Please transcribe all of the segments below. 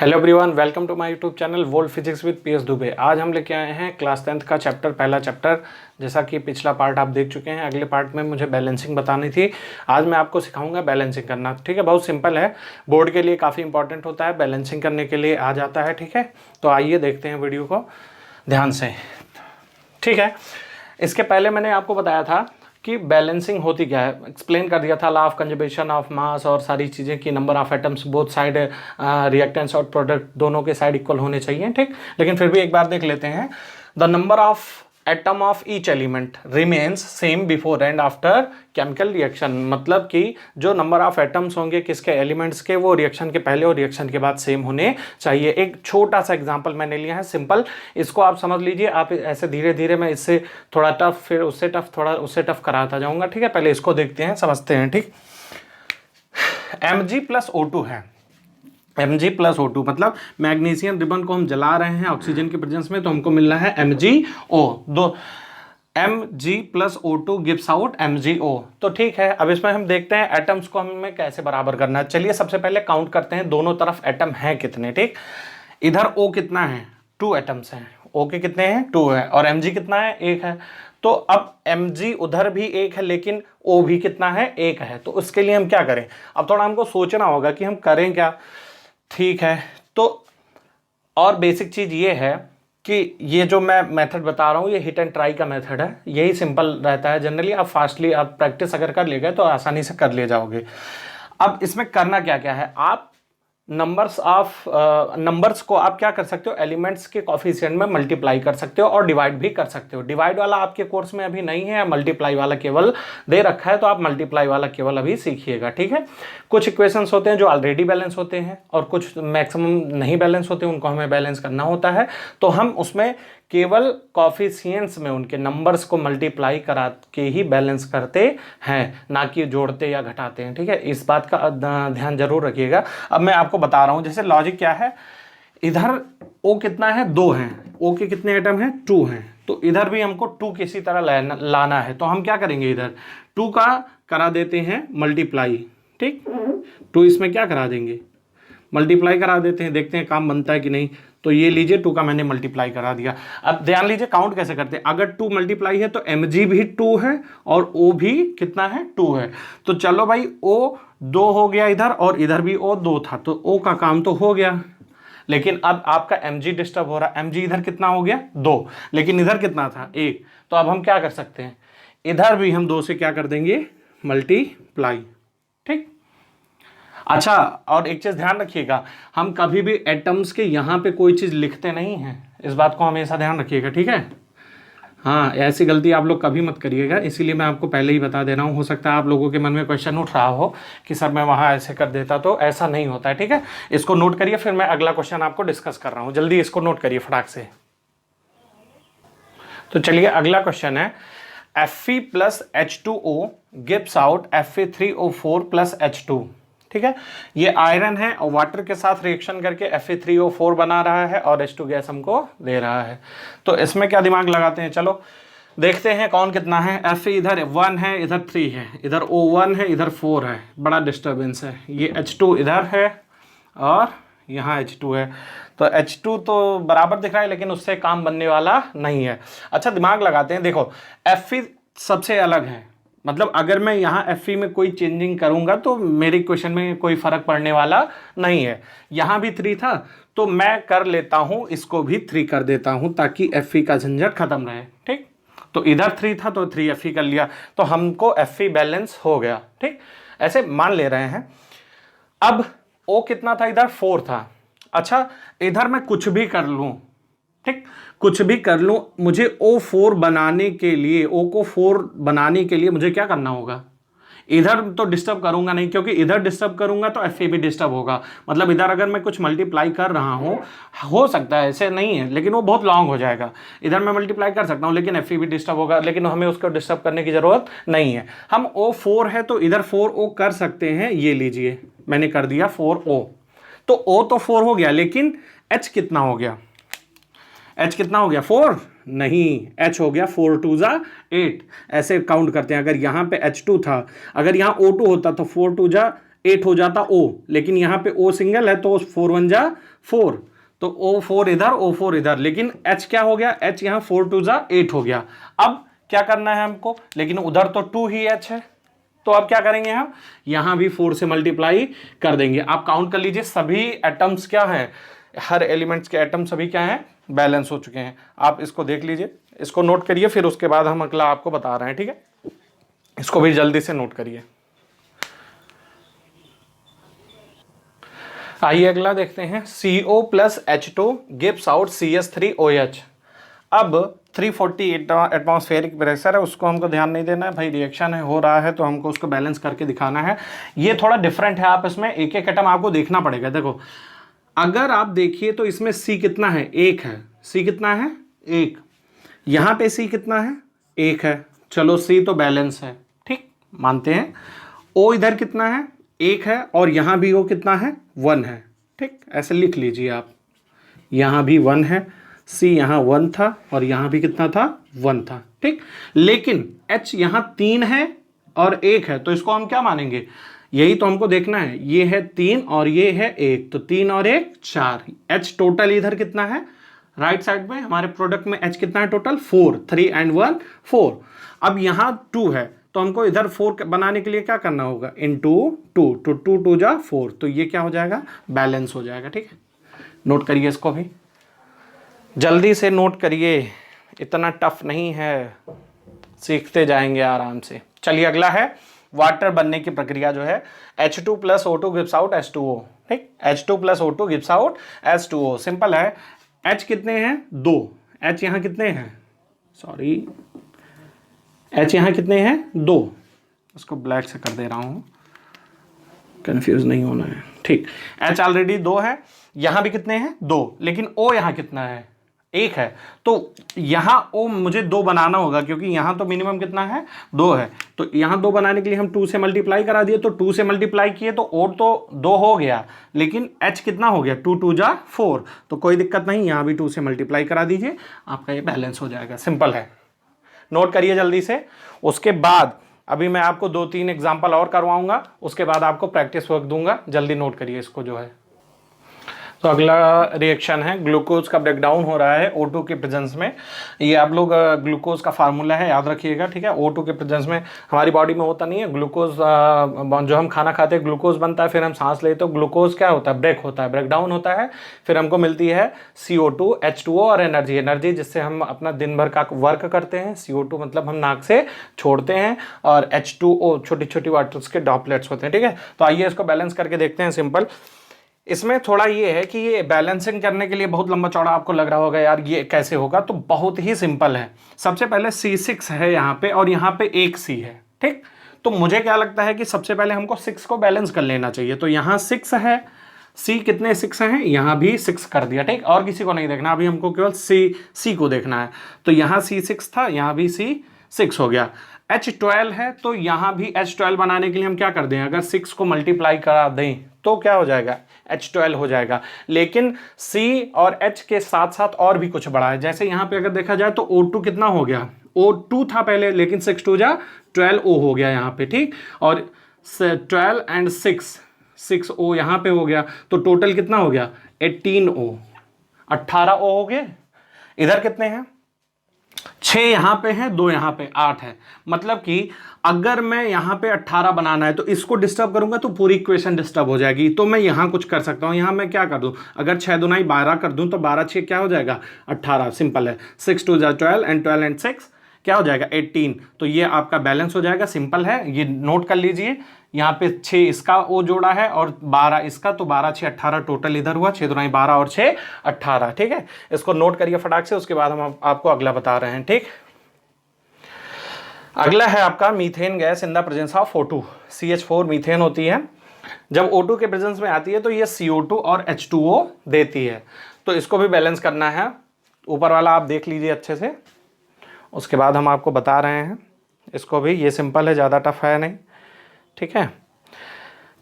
Hello everyone, welcome to my YouTube channel volt physics with PS Dubey. आज हम लेके आए हैं क्लास 10th का पहला चैप्टर। जैसा कि पिछला पार्ट आप देख चुके हैं, अगले पार्ट में मुझे बैलेंसिंग बतानी थी। आज मैं आपको सिखाऊंगा बैलेंसिंग करना। ठीक है, बहुत सिंपल है, बोर्ड के लिए काफ़ी इंपॉर्टेंट होता है, बैलेंसिंग करने के लिए आ जाता है। ठीक है, तो आइए देखते हैं वीडियो को ध्यान से। ठीक है, इसके पहले मैंने आपको बताया था कि बैलेंसिंग होती क्या है, एक्सप्लेन कर दिया था law of conservation of mass और सारी चीज़ें कि number of atoms both side reactance और प्रोडक्ट दोनों के साइड इक्वल होने चाहिए। ठीक, लेकिन फिर भी एक बार देख लेते हैं। The number of atom of each element remains same before and after chemical reaction. मतलब कि जो नंबर ऑफ एटम्स होंगे किसके, एलिमेंट्स के, वो रिएक्शन के पहले और रिएक्शन के बाद सेम होने चाहिए। एक छोटा सा एग्जांपल मैंने लिया है, सिंपल, इसको आप समझ लीजिए। आप ऐसे धीरे धीरे मैं इससे थोड़ा टफ, फिर उससे टफ, थोड़ा उससे टफ कराता जाऊंगा। ठीक है, पहले इसको देखते हैं, समझते हैं। ठीक, Mg+O2 है। Mg+O2 मतलब मैग्नीशियम रिबन को हम जला रहे हैं ऑक्सीजन के प्रेजेंस में, तो हमको मिल रहा है MgO। दो Mg+O2 गिव्स आउट MgO। तो ठीक है, अब इसमें हम देखते हैं एटम्स को हमें कैसे बराबर करना है। चलिए सबसे पहले काउंट करते हैं दोनों तरफ एटम हैं कितने। ठीक, इधर O कितना है, 2 एटम्स हैं। O के कितने हैं, 2 है, और Mg कितना है, 1 है। तो अब Mg उधर भी 1 है, लेकिन O भी कितना है, 1 है। तो उसके लिए हम क्या करें, अब थोड़ा हमको सोचना होगा कि हम करें क्या। ठीक है, तो और बेसिक चीज़ ये है कि ये जो मैं मेथड बता रहा हूँ, ये हिट एंड ट्राई का मेथड है। यही सिंपल रहता है जनरली। आप फास्टली आप प्रैक्टिस अगर कर ले गए तो आसानी से कर ले जाओगे। अब इसमें करना क्या क्या है, आप नंबर्स को आप क्या कर सकते हो, एलिमेंट्स के कोफिशिएंट में मल्टीप्लाई कर सकते हो और डिवाइड भी कर सकते हो। डिवाइड वाला आपके कोर्स में अभी नहीं है, मल्टीप्लाई वाला केवल दे रखा है, तो आप मल्टीप्लाई वाला केवल अभी सीखिएगा। ठीक है, कुछ इक्वेशंस होते हैं जो ऑलरेडी बैलेंस होते हैं और कुछ मैक्सिमम नहीं बैलेंस होते, उनको हमें बैलेंस करना होता है। तो हम उसमें केवल कॉफिशिएंट्स में उनके नंबर्स को मल्टीप्लाई करा के ही बैलेंस करते हैं, ना कि जोड़ते या घटाते हैं। ठीक है, इस बात का ध्यान जरूर रखिएगा। अब मैं आपको बता रहा हूं, जैसे लॉजिक क्या है, इधर O कितना है, 2 हैं, O के कितने एटम हैं, 2 हैं। तो इधर भी हमको 2 किसी तरह लाना है, तो हम क्या करेंगे, इधर 2 का करा देते हैं मल्टीप्लाई। ठीक, 2 इसमें क्या करा देंगे, मल्टीप्लाई करा देते हैं, देखते हैं काम बनता है कि नहीं। तो ये लीजिए, 2 का मैंने मल्टीप्लाई करा दिया। अब ध्यान लीजिए काउंट कैसे करते हैं। अगर 2 मल्टीप्लाई है तो Mg भी 2 है और O भी कितना है, 2 है। तो चलो भाई, O 2 हो गया इधर, और इधर भी O 2 था, तो O का काम तो हो गया। लेकिन अब आपका Mg डिस्टर्ब हो रहा है। Mg इधर कितना हो गया, 2, लेकिन इधर कितना था, 1। तो अब हम क्या कर सकते हैं, इधर भी हम 2 से क्या कर देंगे, मल्टीप्लाई। ठीक, अच्छा, और एक चीज ध्यान रखिएगा, हम कभी भी एटम्स के यहां पे कोई चीज लिखते नहीं हैं, इस बात को हमेशा ध्यान रखिएगा। ठीक है, हाँ, ऐसी गलती आप लोग कभी मत करिएगा, इसीलिए मैं आपको पहले ही बता दे रहा हूँ। हो सकता है आप लोगों के मन में क्वेश्चन उठ रहा हो कि सर मैं वहाँ ऐसे कर देता, तो ऐसा नहीं होता है। ठीक है, इसको नोट करिए, फिर मैं अगला क्वेश्चन आपको डिस्कस कर रहा हूँ। जल्दी इसको नोट करिए फटाक से। तो चलिए अगला क्वेश्चन है, Fe+H2O गिव्स आउट Fe3O4+H2। ठीक है, ये आयरन है और वाटर के साथ रिएक्शन करके Fe3O4 बना रहा है और H2 गैस हमको दे रहा है। तो इसमें क्या दिमाग लगाते हैं, चलो देखते हैं कौन कितना है। Fe इधर 1 है, इधर 3 है, इधर O1 है, इधर 4 है, बड़ा डिस्टर्बेंस है। ये H2 इधर है और यहाँ H2 है, तो H2 तो बराबर दिख रहा है, लेकिन उससे काम बनने वाला नहीं है। अच्छा, दिमाग लगाते हैं, देखो Fe सबसे अलग है, मतलब अगर मैं यहाँ Fe में कोई चेंजिंग करूंगा तो मेरे इक्वेशन में कोई फर्क पड़ने वाला नहीं है। यहाँ भी 3 था, तो मैं कर लेता हूँ, इसको भी 3 कर देता हूँ ताकि Fe का झंझट खत्म रहे। ठीक, तो इधर 3 था तो 3 Fe कर लिया, तो हमको Fe बैलेंस हो गया। ठीक, ऐसे मान ले रहे हैं। अब O कितना था, इधर 4 था। अच्छा, इधर मैं कुछ भी कर लूं, ठीक, कुछ भी कर लूं, मुझे O4 बनाने के लिए, O को 4 बनाने के लिए मुझे क्या करना होगा, इधर तो डिस्टर्ब करूंगा नहीं, क्योंकि इधर डिस्टर्ब करूंगा तो Fe भी डिस्टर्ब होगा। मतलब इधर अगर मैं कुछ मल्टीप्लाई कर रहा हूं, हो सकता है ऐसे नहीं है, लेकिन वो बहुत लॉन्ग हो जाएगा। इधर मैं मल्टीप्लाई कर सकता हूं, लेकिन Fe भी डिस्टर्ब होगा, लेकिन हमें उसको डिस्टर्ब करने की जरूरत नहीं है। हम O4 है तो इधर 4O कर सकते हैं। ये लीजिए, मैंने कर दिया 4O, तो O तो 4 हो गया, लेकिन H कितना हो गया, H कितना हो गया, 4 नहीं, H हो गया 4 2 जा 8। ऐसे काउंट करते हैं। अगर यहाँ पे H2 था, अगर यहाँ O2 होता तो 4 2 जा 8 हो जाता O, लेकिन यहाँ पे O सिंगल है तो 4 1 जा 4, तो O4 इधर O4 इधर, लेकिन H क्या हो गया, H यहाँ 4 2 जा 8 हो गया। अब क्या करना है हमको, लेकिन उधर तो 2 ही H है, तो अब क्या करेंगे हम, यहां भी 4 से मल्टीप्लाई कर देंगे। आप काउंट कर लीजिए सभी एटम्स क्या है, हर एलिमेंट्स के एटम सभी क्या हैं, बैलेंस हो चुके हैं। आप इसको देख लीजिए, इसको नोट करिए, फिर उसके बाद हम अगला आपको बता रहे हैं, ठीक है। इसको भी जल्दी से नोट करिए। आइए अगला देखते हैं, CO plus H2 gives out CH3OH। अब 348 एटमॉस्फेरिक प्रेशर है, उसको हमको ध्यान नहीं देना है भाई, रिएक्शन है हो रहा है तो हमको उसको बैलेंस करके दिखाना है। ये थोड़ा डिफरेंट है, आप इसमें एक एक एटम आपको देखना पड़ेगा। देखो अगर आप देखिए तो इसमें C कितना है, 1 है, C कितना है 1, यहाँ पे C कितना है 1 है, चलो C तो बैलेंस है, ठीक मानते हैं। O इधर कितना है 1 है, और यहाँ भी O कितना है 1 है, ठीक ऐसे लिख लीजिए आप, यहाँ भी 1 है, C यहाँ 1 था और यहाँ भी कितना था 1 था, ठीक। लेकिन H यहाँ 3 है और 1 है, तो इसको हम क्या मानेंगे, यही तो हमको देखना है, ये है 3 और ये है 1, तो 3 और 1 4, H टोटल इधर कितना है राइट साइड में हमारे प्रोडक्ट में H कितना है टोटल 4, 3 and 1 4। अब यहाँ 2 है तो हमको इधर 4 बनाने के लिए क्या करना होगा, इनटू 2, तो 2 2 जा 4, तो ये क्या हो जाएगा, बैलेंस हो जाएगा, ठीक है। नोट करिए इसको भी, जल्दी से नोट करिए, इतना टफ नहीं है, सीखते जाएंगे आराम से। चलिए अगला है, वाटर बनने की प्रक्रिया जो है, H2 plus O2 gives out H2O, ठीक, H2 plus O2 gives out H2O, simple है। H कितने हैं 2, H यहाँ कितने हैं, सॉरी H यहाँ कितने हैं 2, उसको ब्लैक से कर दे रहा हूँ, कंफ्यूज नहीं होना है, ठीक। H ऑलरेडी 2 है, यहाँ भी कितने हैं 2, लेकिन O यहाँ कितना है 1 है, तो यहाँ O मुझे 2 बनाना होगा, क्योंकि यहाँ तो मिनिमम कितना है 2 है, तो यहाँ 2 बनाने के लिए हम 2 से मल्टीप्लाई करा दिए, तो 2 से मल्टीप्लाई किए तो O तो 2 हो गया, लेकिन H कितना हो गया 2 2 जा 4, तो कोई दिक्कत नहीं, यहाँ भी 2 से मल्टीप्लाई करा दीजिए, आपका ये बैलेंस हो जाएगा, सिंपल है। नोट करिए जल्दी से। उसके बाद अभी मैं आपको 2-3 एग्जाम्पल और करवाऊंगा, उसके बाद आपको प्रैक्टिस वर्क दूंगा, जल्दी नोट करिए इसको जो है। तो अगला रिएक्शन है, ग्लूकोज का ब्रेकडाउन हो रहा है O2 के प्रेजेंस में। ये आप लोग ग्लूकोज का फार्मूला है, याद रखिएगा, ठीक है। O2 के प्रेजेंस में हमारी बॉडी में होता नहीं है ग्लूकोज, जो हम खाना खाते हैं ग्लूकोज बनता है, फिर हम सांस लेते तो ग्लूकोज क्या होता है, ब्रेक होता है, ब्रेकडाउन होता है, फिर हमको मिलती है CO2 H2O और एनर्जी जिससे हम अपना दिन भर का वर्क करते हैं। CO2 मतलब हम नाक से छोड़ते हैं, और H2O छोटी छोटी वाटर्स के ड्रॉपलेट्स होते हैं, ठीक है। तो आइए इसको बैलेंस करके देखते हैं, सिंपल। इसमें थोड़ा ये है कि ये बैलेंसिंग करने के लिए बहुत लंबा चौड़ा आपको लग रहा होगा यार ये कैसे होगा, तो बहुत ही सिंपल है। सबसे पहले C6 है यहाँ पे, और यहाँ पे एक C है, ठीक। तो मुझे क्या लगता है कि सबसे पहले हमको 6 को बैलेंस कर लेना चाहिए, तो यहाँ 6 है, C कितने 6 हैं, यहाँ भी 6 कर दिया, ठीक। और किसी को नहीं देखना, अभी हमको केवल C को देखना है, तो यहाँ C6 था, यहाँ भी C6 हो गया। H12 है, तो यहाँ भी H12 बनाने के लिए हम क्या कर दें, अगर 6 को मल्टीप्लाई करा दें तो क्या हो जाएगा, H12 हो जाएगा। लेकिन C और H के साथ साथ और भी कुछ बड़ा है, जैसे यहाँ पे अगर देखा जाए तो O2 कितना हो गया, O2 था पहले, लेकिन 6 2 जा 12O हो गया यहाँ पे, ठीक। और 12 एंड 6O यहाँ पे हो गया, तो टोटल कितना हो गया 18O, 18O हो गए। इधर कितने हैं, 6 यहाँ पे है, 2 यहाँ पे, 8 है। मतलब कि अगर मैं यहाँ पे 18 बनाना है तो इसको डिस्टर्ब करूंगा तो पूरी इक्वेशन डिस्टर्ब हो जाएगी, तो मैं यहाँ कुछ कर सकता हूँ, यहाँ मैं क्या कर दूँ, अगर 6 दूना 12 कर दूँ तो 12 6 क्या हो जाएगा 18, सिंपल है। 6 2 जा 12 एंड 12 एंड 6 क्या हो जाएगा 18, तो ये आपका बैलेंस हो जाएगा, सिंपल है। ये नोट कर लीजिए, यहाँ पे 6 इसका O जोड़ा है और 12 इसका, तो 12 6 18 टोटल इधर हुआ, 6 दूना 12 और 6 18, ठीक है। इसको नोट करिए फटाक से, उसके बाद हम आपको अगला बता रहे हैं, ठीक। अगला है आपका methane gas in the presence of O2, CH4 methane होती है। जब O2 के प्रेजेंस में आती है तो ये CO2 और H2O देती है, तो इसको भी बैलेंस करना है। ऊपर वाला आप देख लीजिए अच्छे से, उसके बाद हम आपको बता रहे हैं इसको भी। ये सिंपल है, ज़्यादा टफ है नहीं, ठीक है।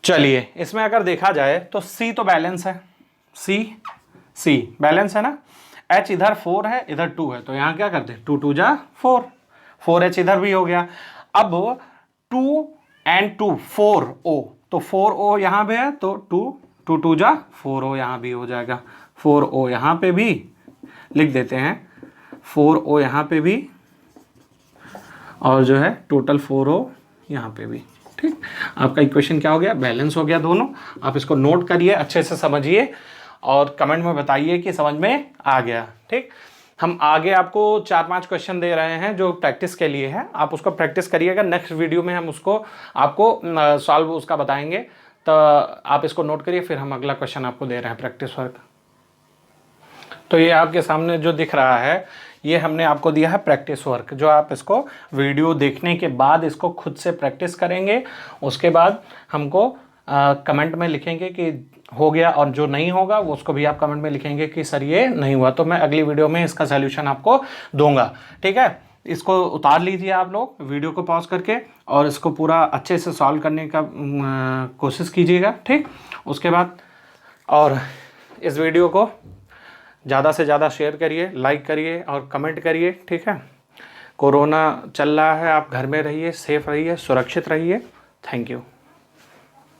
चलिए इसमें अगर देखा जाए तो C तो बैलेंस है, C बैलेंस है ना। H इधर 4 है, इधर 2 है, तो यहाँ क्या करते हैं 2 2 जा 4, 4H इधर भी हो गया। अब 2 and 2 4O, तो 4O यहाँ पे है तो 2 2 जा 4O यहाँ भी हो जाएगा, 4O यहाँ पे भी लिख देते हैं, 4O यहाँ पे भी, और जो है टोटल 4O यहाँ पे भी। ठीक, आपका इक्वेशन क्या हो गया, बैलेंस हो गया दोनों। आप इसको नोट करिए, अच्छे से समझिए और कमेंट में बताइए कि समझ में आ गया। ठीक, हम आगे आपको 4-5 क्वेश्चन दे रहे हैं जो प्रैक्टिस के लिए है, आप उसको प्रैक्टिस करिएगा। नेक्स्ट वीडियो में हम उसको आपको सॉल्व उसका बताएंगे, तो आप इसको नोट करिए। फिर हम अगला क्वेश्चन आपको दे रहे हैं प्रैक्टिस वर्क। तो ये आपके सामने जो दिख रहा है, ये हमने आपको दिया है प्रैक्टिस वर्क, जो आप इसको वीडियो देखने के बाद इसको खुद से प्रैक्टिस करेंगे। उसके बाद हमको कमेंट में लिखेंगे कि हो गया, और जो नहीं होगा वो उसको भी आप कमेंट में लिखेंगे कि सर ये नहीं हुआ, तो मैं अगली वीडियो में इसका सॉल्यूशन आपको दूंगा। ठीक है, इसको उतार लीजिए आप लोग वीडियो को पॉज करके, और इसको पूरा अच्छे से सॉल्व करने का कोशिश कीजिएगा। ठीक, उसके बाद और इस वीडियो को ज़्यादा से ज़्यादा शेयर करिए, लाइक करिए और कमेंट करिए। ठीक है, कोरोना चल रहा है, आप घर में रहिए, सेफ रहिए, सुरक्षित रहिए। Thank you.